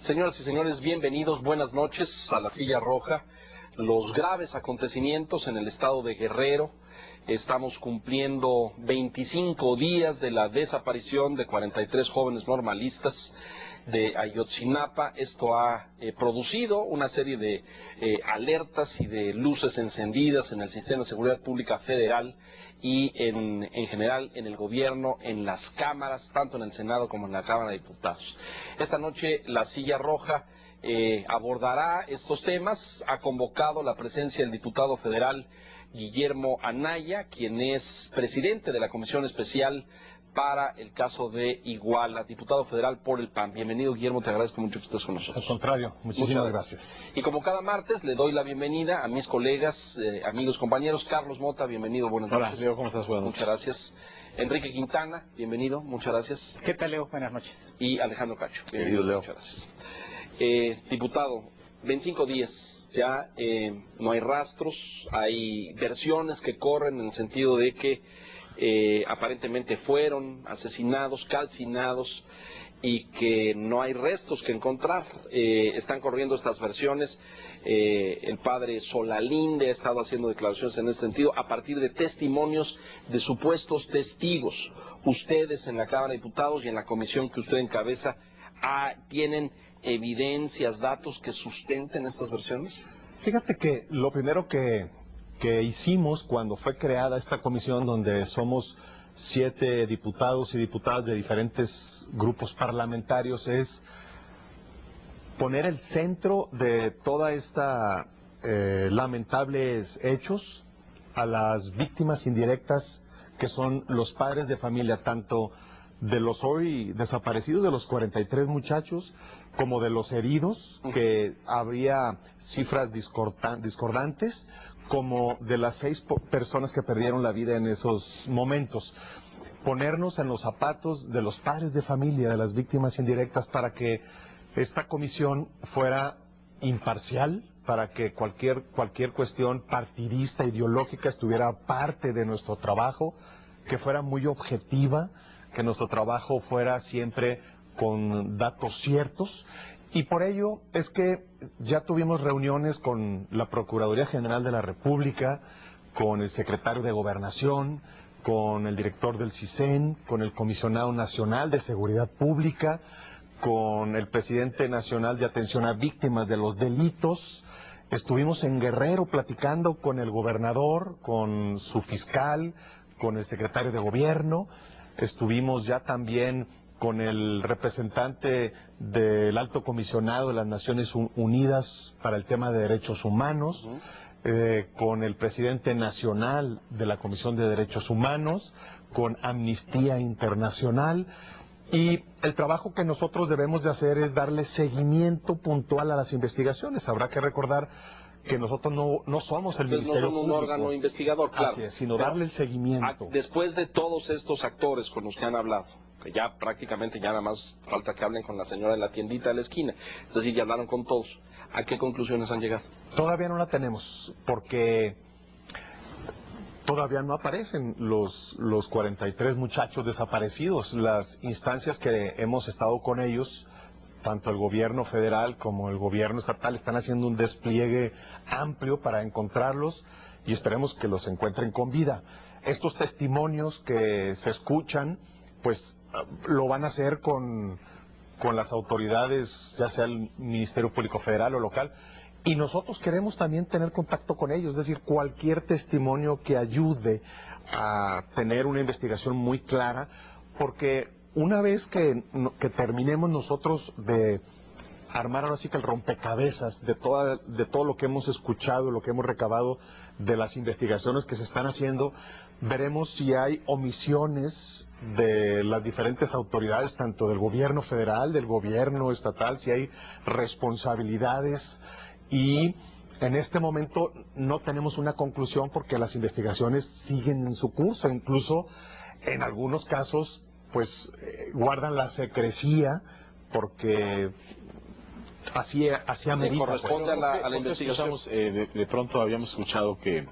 Señoras y señores, bienvenidos, buenas noches a la Silla Roja. Los graves acontecimientos en el estado de Guerrero. Estamos cumpliendo 25 días de la desaparición de 43 jóvenes normalistas de Ayotzinapa. Esto ha producido una serie de alertas y de luces encendidas en el sistema de seguridad pública federal y en general en el gobierno, en las cámaras, tanto en el Senado como en la Cámara de Diputados. Esta noche la Silla Roja abordará estos temas. Ha convocado la presencia del diputado federal Guillermo Anaya, quien es presidente de la Comisión Especial para el caso de Iguala, diputado federal por el PAN. Bienvenido, Guillermo, te agradezco mucho que estés con nosotros. Al contrario, muchísimas gracias. Y como cada martes, le doy la bienvenida a mis colegas, amigos, compañeros. Carlos Mota, bienvenido, buenas noches. Hola, Leo, ¿cómo estás? Buenas noches. Muchas gracias. Enrique Quintana, bienvenido, muchas gracias. ¿Qué tal, Leo? Buenas noches. Y Alejandro Cacho, bienvenido, Leo. Muchas gracias. Diputado, 25 días, ya no hay rastros, hay versiones que corren en el sentido de que aparentemente fueron asesinados, calcinados y que no hay restos que encontrar. Están corriendo estas versiones. El padre Solalinde ha estado haciendo declaraciones en este sentido a partir de testimonios de supuestos testigos. Ustedes en la Cámara de Diputados y en la comisión que usted encabeza tienen evidencias, datos que sustenten estas versiones. Fíjate que lo primero que hicimos cuando fue creada esta comisión, donde somos 7 diputados y diputadas de diferentes grupos parlamentarios, es poner el centro de toda esta lamentables hechos a las víctimas indirectas, que son los padres de familia, tanto de los hoy desaparecidos, de los 43 muchachos, como de los heridos, que habría cifras discordantes, como de las 6 personas que perdieron la vida en esos momentos. Ponernos en los zapatos de los padres de familia, de las víctimas indirectas, para que esta comisión fuera imparcial, para que cualquier cuestión partidista, ideológica, estuviera parte de nuestro trabajo, que fuera muy objetiva, que nuestro trabajo fuera siempre con datos ciertos. Y por ello es que ya tuvimos reuniones con la Procuraduría General de la República, con el secretario de Gobernación, con el director del CISEN, con el Comisionado Nacional de Seguridad Pública, con el presidente nacional de Atención a Víctimas de los Delitos. Estuvimos en Guerrero platicando con el gobernador, con su fiscal, con el secretario de Gobierno. Estuvimos ya también con el representante del Alto Comisionado de las Naciones Unidas para el tema de Derechos Humanos, con el presidente nacional de la Comisión de Derechos Humanos, con Amnistía Internacional. Y el trabajo que nosotros debemos de hacer es darle seguimiento puntual a las investigaciones. Habrá que recordar que nosotros no somos el Ministerio Público. No son un órgano investigador, claro. Así es, sino darle el seguimiento. Después de todos estos actores con los que han hablado, que ya prácticamente ya nada más falta que hablen con la señora de la tiendita de la esquina, es decir, ya hablaron con todos, ¿a qué conclusiones han llegado? Todavía no la tenemos, porque todavía no aparecen los 43 muchachos desaparecidos. Las instancias que hemos estado con ellos, tanto el gobierno federal como el gobierno estatal, están haciendo un despliegue amplio para encontrarlos y esperemos que los encuentren con vida. Estos testimonios que se escuchan, pues lo van a hacer con las autoridades, ya sea el Ministerio Público Federal o local, y nosotros queremos también tener contacto con ellos, es decir, cualquier testimonio que ayude a tener una investigación muy clara, porque una vez que terminemos nosotros de armar ahora sí que el rompecabezas de todo lo que hemos escuchado, lo que hemos recabado de las investigaciones que se están haciendo, veremos si hay omisiones de las diferentes autoridades, tanto del gobierno federal, del gobierno estatal, si hay responsabilidades, y en este momento no tenemos una conclusión porque las investigaciones siguen en su curso, incluso en algunos casos pues guardan la secrecía porque así amerita. Corresponde a la investigación. De pronto habíamos escuchado que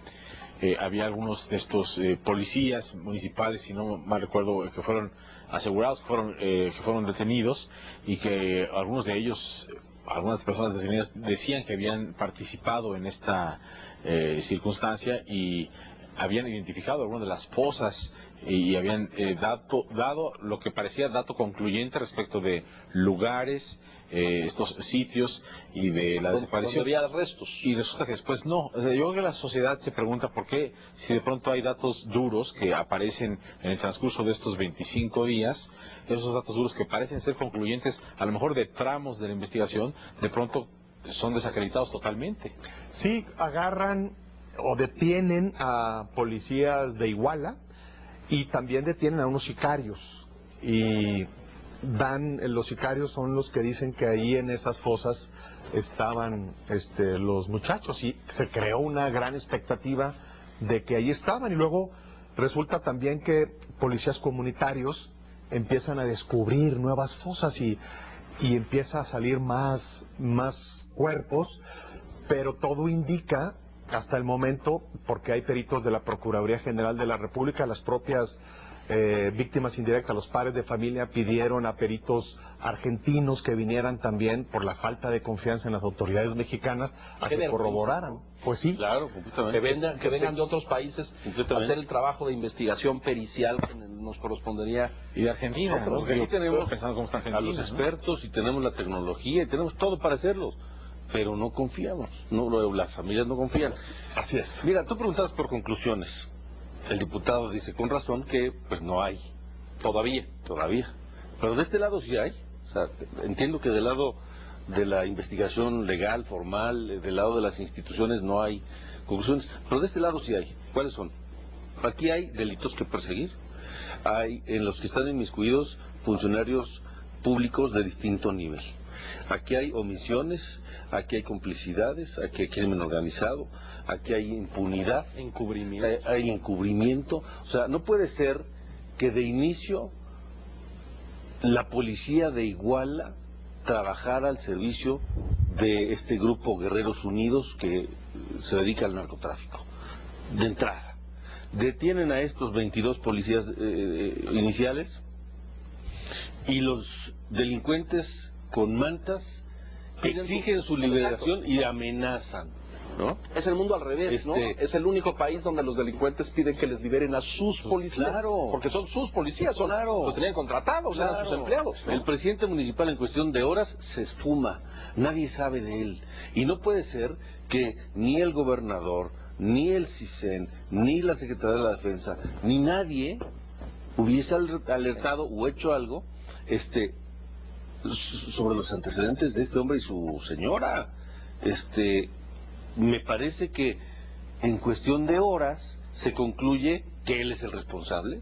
había algunos de estos policías municipales, si no mal recuerdo, que fueron asegurados, que fueron detenidos, y que algunos de ellos, algunas personas detenidas decían que habían participado en esta circunstancia y habían identificado algunas de las fosas y habían dado lo que parecía dato concluyente respecto de lugares, estos sitios y de la desaparición. Había restos. Y resulta que después no. Yo creo que la sociedad se pregunta por qué, si de pronto hay datos duros que aparecen en el transcurso de estos 25 días, esos datos duros que parecen ser concluyentes, a lo mejor de tramos de la investigación, de pronto son desacreditados totalmente. Sí, agarran o detienen a policías de Iguala y también detienen a unos sicarios, y los sicarios son los que dicen que ahí en esas fosas estaban los muchachos, y se creó una gran expectativa de que ahí estaban, y luego resulta también que policías comunitarios empiezan a descubrir nuevas fosas y empieza a salir más cuerpos, pero todo indica hasta el momento, porque hay peritos de la Procuraduría General de la República, las propias víctimas indirectas, los padres de familia pidieron a peritos argentinos que vinieran también por la falta de confianza en las autoridades mexicanas a que corroboraran. Pues sí. Claro, completamente. Que vengan de otros países a hacer el trabajo de investigación pericial que nos correspondería. Y de Argentina, ¿no? Porque aquí tenemos a los expertos, y tenemos la tecnología y tenemos todo para hacerlo, pero no confiamos, las familias no confían. Así es. Mira, tú preguntabas por conclusiones. El diputado dice con razón que pues no hay todavía, pero de este lado sí hay. O sea, entiendo que del lado de la investigación legal, formal, del lado de las instituciones no hay conclusiones, pero de este lado sí hay. ¿Cuáles son? Aquí hay delitos que perseguir, hay en los que están inmiscuidos funcionarios públicos de distinto nivel. Aquí hay omisiones, aquí hay complicidades, aquí hay crimen organizado, aquí hay impunidad, hay encubrimiento. O sea, no puede ser que de inicio la policía de Iguala trabajara al servicio de este grupo Guerreros Unidos que se dedica al narcotráfico. De entrada, detienen a estos 22 policías iniciales, y los delincuentes con mantas exigen su liberación y amenazan, ¿no? Es el mundo al revés, ¿no? Es el único país donde los delincuentes piden que les liberen a sus policías. Claro. Porque son sus policías, los tenían contratados, eran sus empleados, ¿no? El presidente municipal en cuestión de horas se esfuma, nadie sabe de él. Y no puede ser que ni el gobernador, ni el CISEN, ni la Secretaría de la Defensa, ni nadie hubiese alertado o hecho algo sobre los antecedentes de este hombre y su señora. Me parece que en cuestión de horas se concluye que él es el responsable,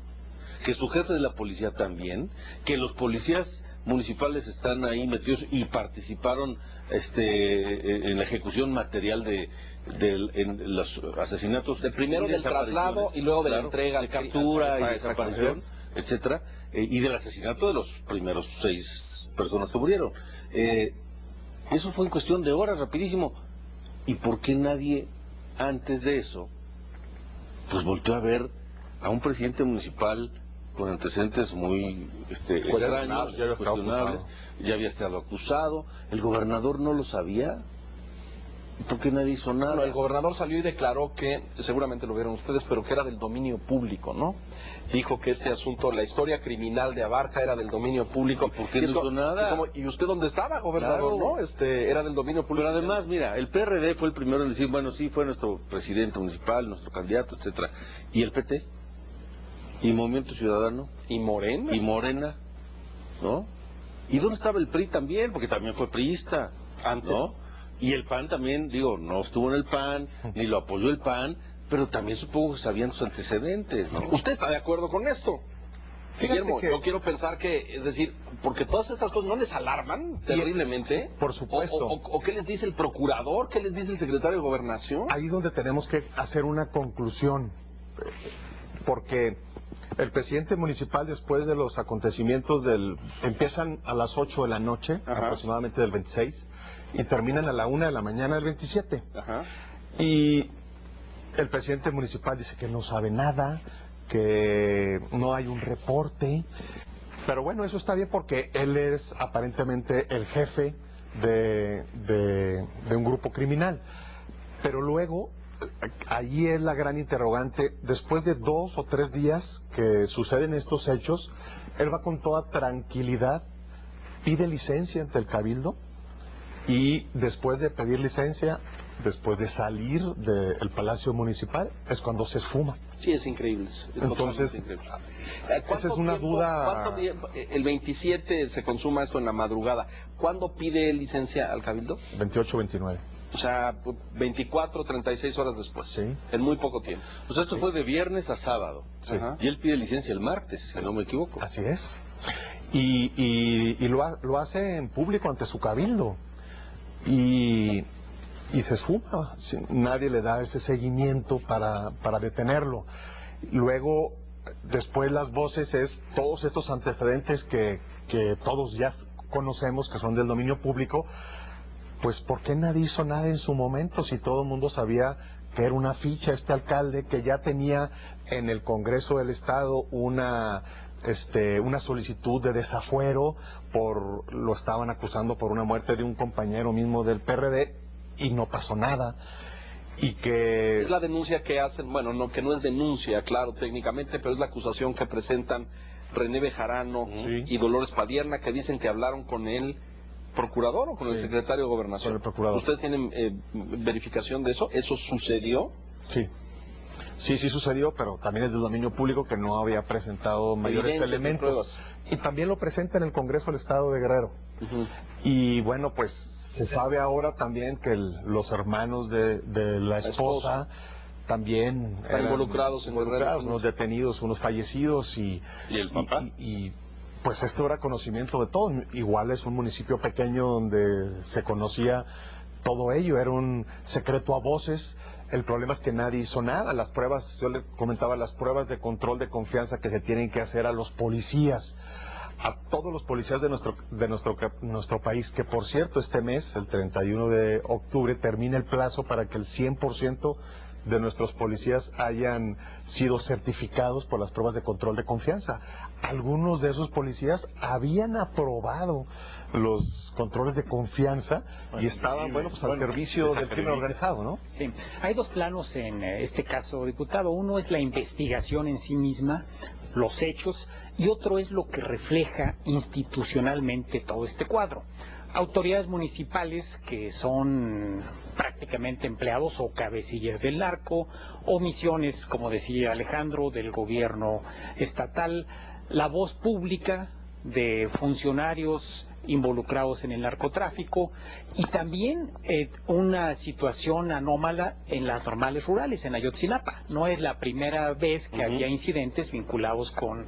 que su jefe de la policía también, que los policías municipales están ahí metidos y participaron en la ejecución material en los asesinatos. Primero del traslado y luego de la entrega, de captura y desaparición, etcétera, y del asesinato de los primeros 6 personas que murieron. Eso fue en cuestión de horas, rapidísimo. ¿Y por qué nadie antes de eso pues volteó a ver a un presidente municipal con antecedentes muy extraños, cuestionables? Ya había estado acusado, el gobernador no lo sabía. ¿Por qué nadie hizo nada? Bueno, el gobernador salió y declaró que, seguramente lo vieron ustedes, pero que era del dominio público, ¿no? Dijo que este asunto, la historia criminal de Abarca era del dominio público. ¿Y por qué no hizo nada? ¿Y usted dónde estaba, gobernador? Claro. ¿No? Era del dominio público. Pero además, mira, el PRD fue el primero en decir, bueno, sí, fue nuestro presidente municipal, nuestro candidato, etcétera. ¿Y el PT? ¿Y Movimiento Ciudadano? ¿Y Morena? ¿Y Morena? ¿No? ¿Y dónde estaba el PRI también? Porque también fue priista, antes, ¿no? Y el PAN también, no estuvo en el PAN, ni lo apoyó el PAN, pero también supongo que sabían sus antecedentes, ¿no? ¿Usted está de acuerdo con esto? Guillermo, yo quiero pensar que, es decir, porque todas estas cosas no les alarman terriblemente. Por supuesto. ¿O qué les dice el procurador? ¿Qué les dice el secretario de Gobernación? Ahí es donde tenemos que hacer una conclusión, porque el presidente municipal, después de los acontecimientos empiezan a las 8 de la noche, aproximadamente del 26, y terminan a la 1 de la mañana del 27. Ajá. Y El presidente municipal dice que no sabe nada, que no hay un reporte, pero bueno, eso está bien porque él es aparentemente el jefe de un grupo criminal. Pero luego, ahí es la gran interrogante, después de 2 o 3 días que suceden estos hechos, él va con toda tranquilidad, pide licencia ante el Cabildo, y después de pedir licencia, después de salir del Palacio Municipal, es cuando se esfuma. Sí, es increíble. Entonces, increíble. esa es una duda. El 27 se consuma esto en la madrugada. ¿Cuándo pide licencia al Cabildo? 28-29. O sea, 24, 36 horas después. Sí. En muy poco tiempo. Pues esto fue de viernes a sábado. Sí. Y él pide licencia el martes, si no me equivoco. Así es. Y lo hace en público ante su Cabildo. Y se esfuma. Nadie le da ese seguimiento para detenerlo. Luego, después las voces es todos estos antecedentes que todos ya conocemos, que son del dominio público. Pues ¿por qué nadie hizo nada en su momento si todo el mundo sabía que era una ficha este alcalde, que ya tenía en el Congreso del Estado una solicitud de desafuero, lo estaban acusando por una muerte de un compañero mismo del PRD y no pasó nada? Y que es la denuncia que hacen, bueno, no, que no es denuncia, claro, técnicamente, pero es la acusación que presentan René Bejarano y Dolores Padierna, que dicen que hablaron con el procurador o con el secretario de Gobernación. Con el procurador. ¿Ustedes tienen verificación de eso? ¿Eso sucedió? Sí. Sí sucedió, pero también es del dominio público que no había presentado mayores elementos. Y también lo presenta en el Congreso del Estado de Guerrero. Y bueno, pues se sabe ahora también que los hermanos de la esposa también están involucrados en Guerrero. Unos detenidos, unos fallecidos ¿Y el papá? Y pues esto era conocimiento de todo. Igual es un municipio pequeño donde se conocía todo ello, era un secreto a voces. El problema es que nadie hizo nada. Las pruebas, yo le comentaba, las pruebas de control de confianza que se tienen que hacer a los policías, a todos los policías de nuestro país, que por cierto este mes, el 31 de octubre, termina el plazo para que el 100% de nuestros policías hayan sido certificados por las pruebas de control de confianza. Algunos de esos policías habían aprobado los controles de confianza y estaban, al servicio del crimen organizado, ¿no? Sí, hay 2 planos en este caso, diputado. Uno es la investigación en sí misma, los hechos, y otro es lo que refleja institucionalmente todo este cuadro. Autoridades municipales que son prácticamente empleados o cabecillas del narco, omisiones, como decía Alejandro, del gobierno estatal, la voz pública de funcionarios involucrados en el narcotráfico y también una situación anómala en las normales rurales, en Ayotzinapa. No es la primera vez que había incidentes vinculados con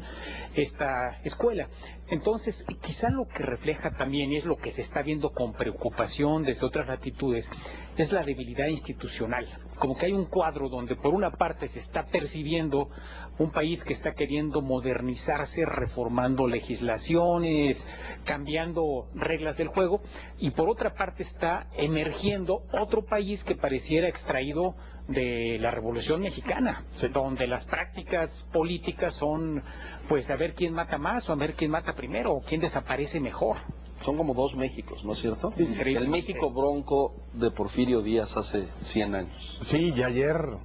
esta escuela. Entonces, quizá lo que refleja también, y es lo que se está viendo con preocupación desde otras latitudes, es la debilidad institucional. Como que hay un cuadro donde por una parte se está percibiendo un país que está queriendo modernizarse, reformando legislaciones, cambiando reglas del juego, y por otra parte está emergiendo otro país que pareciera extraído de la Revolución Mexicana, donde las prácticas políticas son, pues, a ver quién mata más, o a ver quién mata primero, o quién desaparece mejor. Son como 2 Méxicos, ¿no es cierto? Increíble. El México bronco de Porfirio Díaz hace 100 años. Sí, y ayer,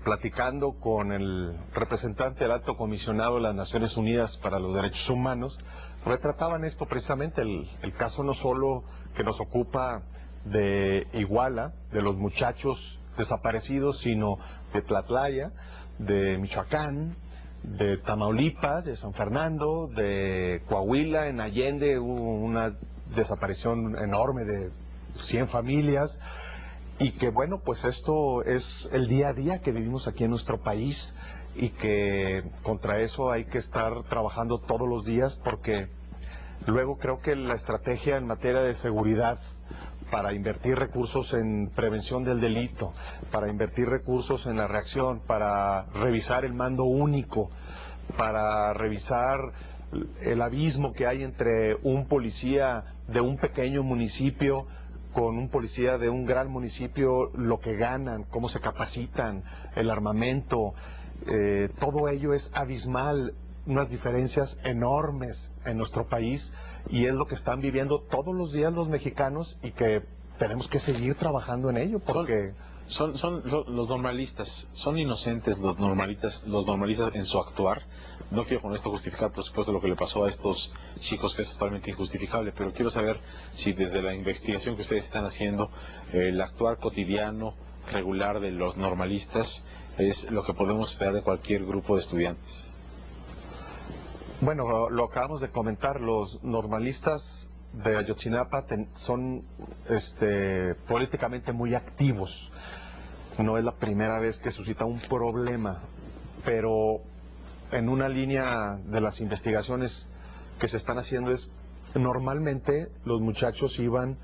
platicando con el representante del Alto Comisionado de las Naciones Unidas para los Derechos Humanos, retrataban esto precisamente, el caso no solo que nos ocupa de Iguala, de los muchachos desaparecidos, sino de Tlatlaya, de Michoacán, de Tamaulipas, de San Fernando, de Coahuila. En Allende hubo una desaparición enorme de 100 familias, y que bueno, pues esto es el día a día que vivimos aquí en nuestro país, y que contra eso hay que estar trabajando todos los días, porque luego creo que la estrategia en materia de seguridad, para invertir recursos en prevención del delito, para invertir recursos en la reacción, para revisar el mando único, para revisar el abismo que hay entre un policía de un pequeño municipio con un policía de un gran municipio, lo que ganan, cómo se capacitan, el armamento, todo ello es abismal, unas diferencias enormes en nuestro país, y es lo que están viviendo todos los días los mexicanos, y que tenemos que seguir trabajando en ello, porque... Los normalistas, son inocentes los normalistas en su actuar. No quiero con esto justificar, por supuesto, lo que le pasó a estos chicos, que es totalmente injustificable, pero quiero saber si desde la investigación que ustedes están haciendo, el actuar cotidiano, regular de los normalistas es lo que podemos esperar de cualquier grupo de estudiantes. Bueno, lo acabamos de comentar, los normalistas de Ayotzinapa son políticamente muy activos. No es la primera vez que suscita un problema, pero en una línea de las investigaciones que se están haciendo es, normalmente los muchachos iban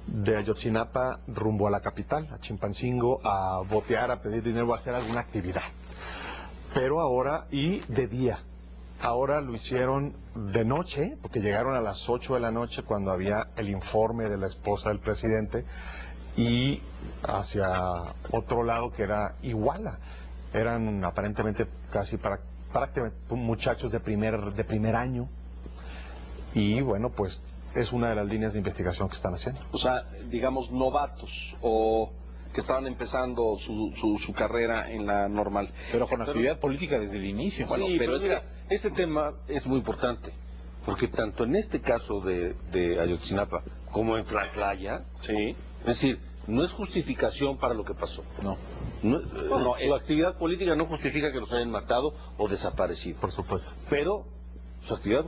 de Ayotzinapa rumbo a la capital, a Chilpancingo, a botear, a pedir dinero, a hacer alguna actividad. Pero ahora, y de día. Ahora lo hicieron de noche, porque llegaron a las 8 de la noche cuando había el informe de la esposa del presidente, y hacia otro lado que era Iguala. Eran aparentemente prácticamente muchachos de primer año, y bueno, pues es una de las líneas de investigación que están haciendo. O sea, digamos, novatos o que estaban empezando su carrera en la normal. Pero con actividad política desde el inicio. Bueno, sí, pero mira, ese tema es muy importante, porque tanto en este caso de Ayotzinapa como en Tlatlaya, sí, es decir, no es justificación para lo que pasó. Su actividad política no justifica que los hayan matado o desaparecido. Por supuesto. Pero su actividad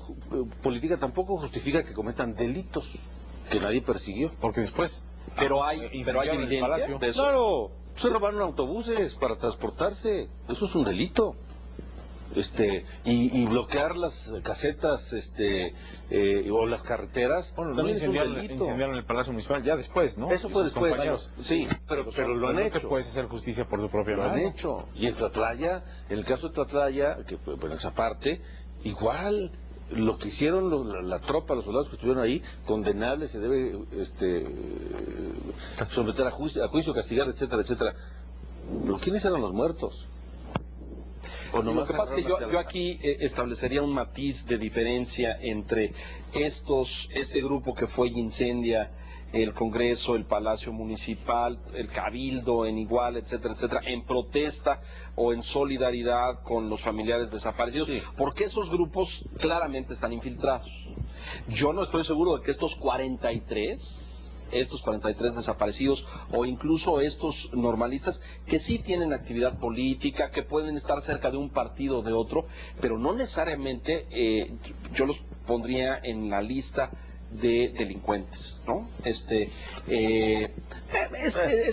política tampoco justifica que cometan delitos que nadie persiguió. Porque después... Pero hay evidencia de eso. Claro, se robaron autobuses para transportarse. Eso es un delito. Y bloquear las casetas o las carreteras también es un delito. Incendiaron el Palacio Municipal ya después, ¿no? Eso fue después. Sí, pero lo han hecho. No te puedes hacer justicia por tu propia mano. Lo han hecho. Y en Tlatlaya, en el caso de Tlatlaya, que bueno, esa parte, igual lo que hicieron la tropa, los soldados que estuvieron ahí, condenable, se debe someter a juicio, castigar, etcétera, etcétera. ¿Pero quiénes eran los muertos? Lo que pasa es que yo aquí establecería un matiz de diferencia entre este grupo que fue y incendia el Congreso, el Palacio Municipal, el Cabildo en Iguala, etcétera, etcétera, en protesta o en solidaridad con los familiares desaparecidos, sí, porque esos grupos claramente están infiltrados. Yo no estoy seguro de que estos 43 desaparecidos o incluso estos normalistas que sí tienen actividad política, que pueden estar cerca de un partido o de otro, pero no necesariamente yo los pondría en la lista de delincuentes, ¿no? Es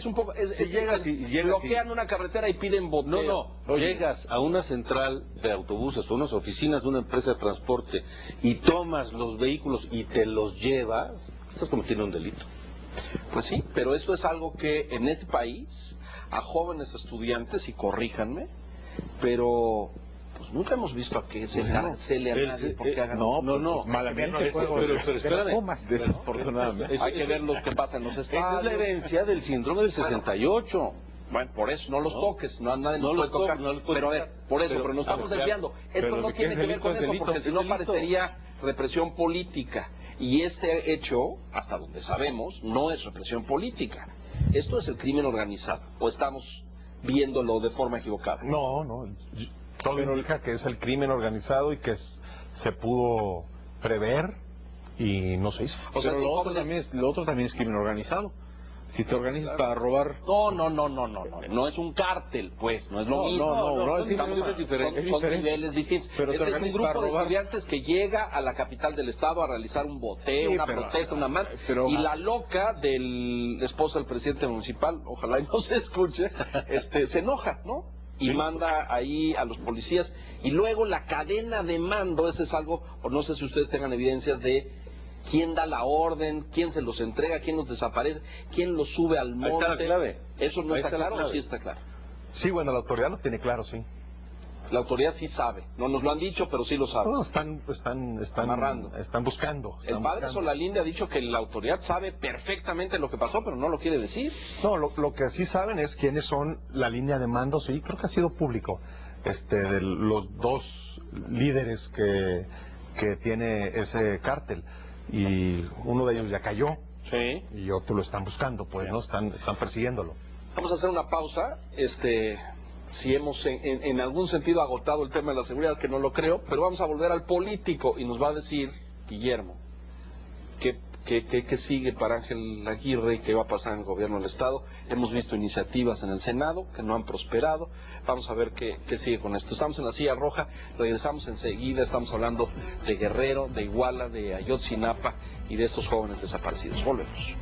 un poco... bloquean una carretera y piden boteo. No, llegas a una central de autobuses o unas oficinas de una empresa de transporte y tomas los vehículos y te los llevas, estás cometiendo un delito. Pues sí, pero esto es algo que en este país a jóvenes estudiantes, y corríjanme, pero pues nunca hemos visto a que se le a nadie porque hagan... No, pues, malamente pero espérame, desafortunadamente. Hay que ver los que pasan en los estadios. Esa es la herencia del síndrome del 68. Bueno, por eso no los toques, nadie nos puede tocar. Pero a ver, pero nos estamos desviando. Esto no tiene que ver con eso, porque si no parecería represión política. Y este hecho, hasta donde sabemos, no es represión política. Esto es el crimen organizado. ¿O estamos viéndolo de forma equivocada? No. Todo indica que es el crimen organizado y que se pudo prever y no se hizo. O sea, lo otro también es crimen organizado. Si te organizas para robar... No es un cártel, pues, no es lo mismo. Es diferente. Son niveles distintos. Pero es un grupo de estudiantes que llega a la capital del estado a realizar un boteo, una protesta, una marcha, y la loca del esposo del presidente municipal, ojalá y no se escuche, se enoja, ¿no? Y manda ahí a los policías, y luego la cadena de mando, ese es algo, o no sé si ustedes tengan evidencias de quién da la orden, quién se los entrega, quién los desaparece, quién los sube al monte. Ahí está la clave. ¿Eso no está claro o sí está claro? Sí, bueno, la autoridad lo tiene claro, sí. La autoridad sí sabe, no nos lo han dicho, pero sí lo sabe. No, están Amarrando. están buscando. El padre Solalinde ha dicho que la autoridad sabe perfectamente lo que pasó, pero no lo quiere decir. No, lo que sí saben es quiénes son la línea de mando, sí, creo que ha sido público, de los dos líderes que tiene ese cártel, y uno de ellos ya cayó, Sí. y otro lo están buscando, pues, ¿no? Están persiguiéndolo. Vamos a hacer una pausa, si hemos en algún sentido agotado el tema de la seguridad, que no lo creo, pero vamos a volver al político y nos va a decir Guillermo qué sigue para Ángel Aguirre y qué va a pasar en el gobierno del Estado. Hemos visto iniciativas en el Senado que no han prosperado. Vamos a ver qué sigue con esto. Estamos en la Silla Roja, regresamos enseguida. Estamos hablando de Guerrero, de Iguala, de Ayotzinapa y de estos jóvenes desaparecidos. Volvemos.